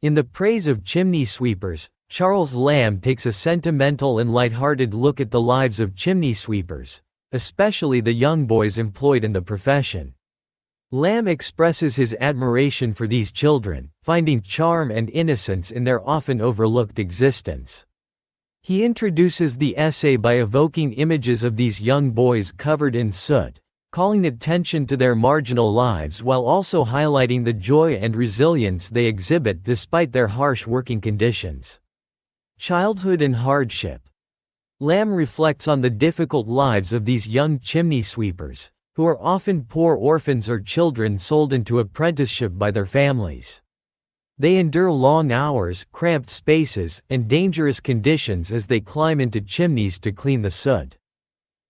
In the praise of chimney sweepers, Charles Lamb takes a sentimental and lighthearted look at the lives of chimney sweepers, especially the young boys employed in the profession. Lamb expresses his admiration for these children, finding charm and innocence in their often overlooked existence. He introduces the essay by evoking images of these young boys covered in soot, calling attention to their marginal lives while also highlighting the joy and resilience they exhibit despite their harsh working conditions. Childhood and hardship. Lamb reflects on the difficult lives of these young chimney sweepers, who are often poor orphans or children sold into apprenticeship by their families. They endure long hours, cramped spaces, and dangerous conditions as they climb into chimneys to clean the soot.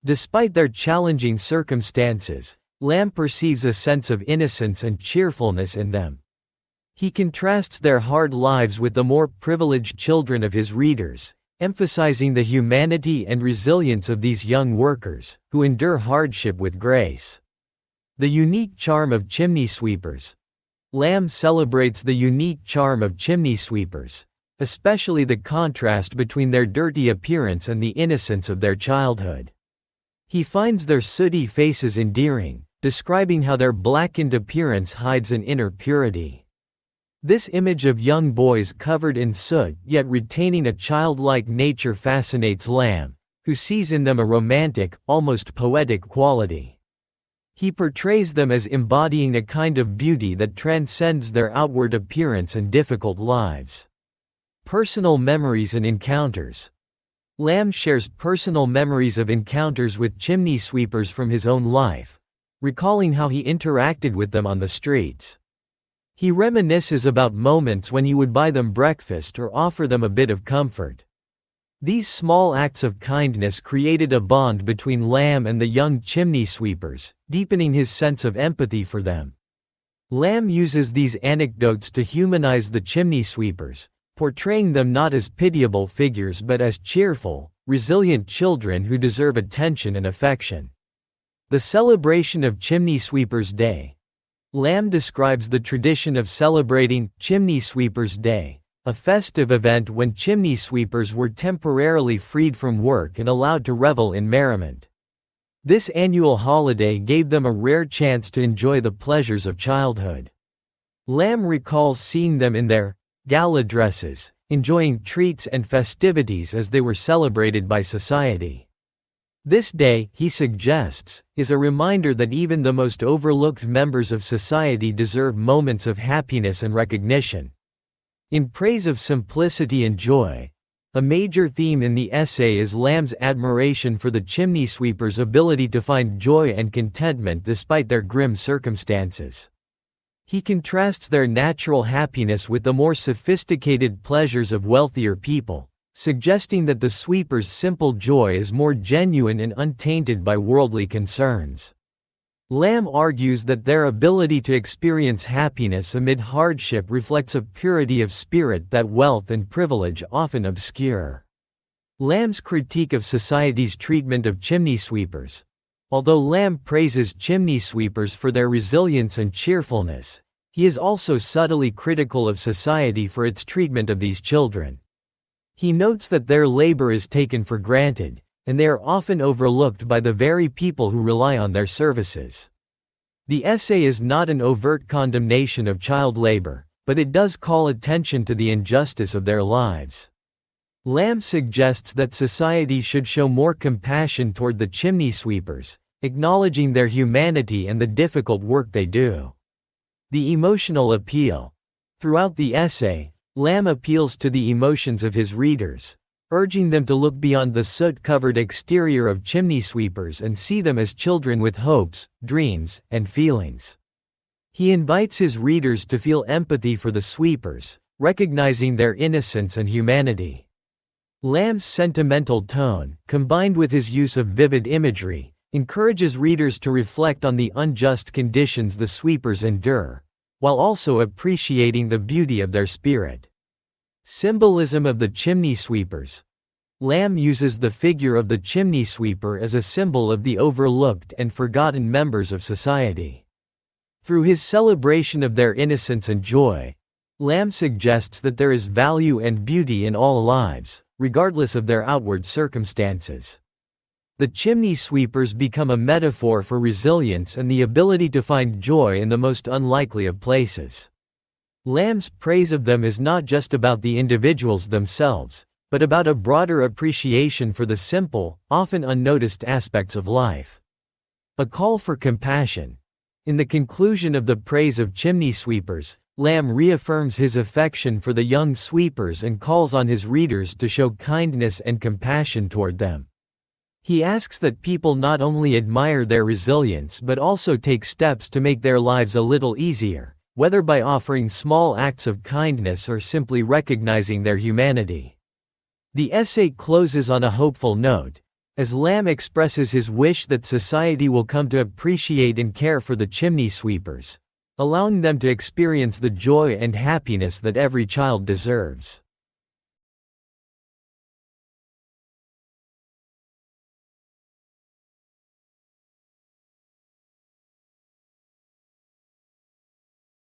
Despite their challenging circumstances, Lamb perceives a sense of innocence and cheerfulness in them. He contrasts their hard lives with the more privileged children of his readers, emphasizing the humanity and resilience of these young workers, who endure hardship with grace. The unique charm of chimney sweepers. Lamb celebrates the unique charm of chimney sweepers, especially the contrast between their dirty appearance and the innocence of their childhood. He finds their sooty faces endearing, describing how their blackened appearance hides an inner purity. This image of young boys covered in soot yet retaining a childlike nature fascinates Lamb, who sees in them a romantic, almost poetic quality. He portrays them as embodying a kind of beauty that transcends their outward appearance and difficult lives. Personal memories and encounters. Lamb shares personal memories of encounters with chimney sweepers from his own life, recalling how he interacted with them on the streets. He reminisces about moments when he would buy them breakfast or offer them a bit of comfort. These small acts of kindness created a bond between Lamb and the young chimney sweepers, deepening his sense of empathy for them. Lamb uses these anecdotes to humanize the chimney sweepers, portraying them not as pitiable figures but as cheerful, resilient children who deserve attention and affection. The celebration of Chimney Sweepers Day. Lamb describes the tradition of celebrating Chimney Sweepers Day, a festive event when chimney sweepers were temporarily freed from work and allowed to revel in merriment. This annual holiday gave them a rare chance to enjoy the pleasures of childhood. Lamb recalls seeing them in their gala dresses, enjoying treats and festivities as they were celebrated by society. This day, he suggests, is a reminder that even the most overlooked members of society deserve moments of happiness and recognition. In praise of simplicity and joy, a major theme in the essay is Lamb's admiration for the chimney sweepers' ability to find joy and contentment despite their grim circumstances. He contrasts their natural happiness with the more sophisticated pleasures of wealthier people, suggesting that the sweeper's simple joy is more genuine and untainted by worldly concerns. Lamb argues that their ability to experience happiness amid hardship reflects a purity of spirit that wealth and privilege often obscure. Lamb's critique of society's treatment of chimney sweepers. Although Lamb praises chimney sweepers for their resilience and cheerfulness, he is also subtly critical of society for its treatment of these children. He notes that their labor is taken for granted, and they are often overlooked by the very people who rely on their services. The essay is not an overt condemnation of child labor, but it does call attention to the injustice of their lives. Lamb suggests that society should show more compassion toward the chimney sweepers, acknowledging their humanity and the difficult work they do. The emotional appeal. Throughout the essay, Lamb appeals to the emotions of his readers, urging them to look beyond the soot-covered exterior of chimney sweepers and see them as children with hopes, dreams, and feelings. He invites his readers to feel empathy for the sweepers, recognizing their innocence and humanity. Lamb's sentimental tone, combined with his use of vivid imagery, encourages readers to reflect on the unjust conditions the sweepers endure, while also appreciating the beauty of their spirit. Symbolism of the chimney sweepers. Lamb uses the figure of the chimney sweeper as a symbol of the overlooked and forgotten members of society. Through his celebration of their innocence and joy, Lamb suggests that there is value and beauty in all lives, regardless of their outward circumstances. The chimney sweepers become a metaphor for resilience and the ability to find joy in the most unlikely of places. Lamb's praise of them is not just about the individuals themselves, but about a broader appreciation for the simple, often unnoticed aspects of life. A call for compassion. In the conclusion of the praise of chimney sweepers, Lamb reaffirms his affection for the young sweepers and calls on his readers to show kindness and compassion toward them. He asks that people not only admire their resilience but also take steps to make their lives a little easier, whether by offering small acts of kindness or simply recognizing their humanity. The essay closes on a hopeful note, as Lamb expresses his wish that society will come to appreciate and care for the chimney sweepers, allowing them to experience the joy and happiness that every child deserves.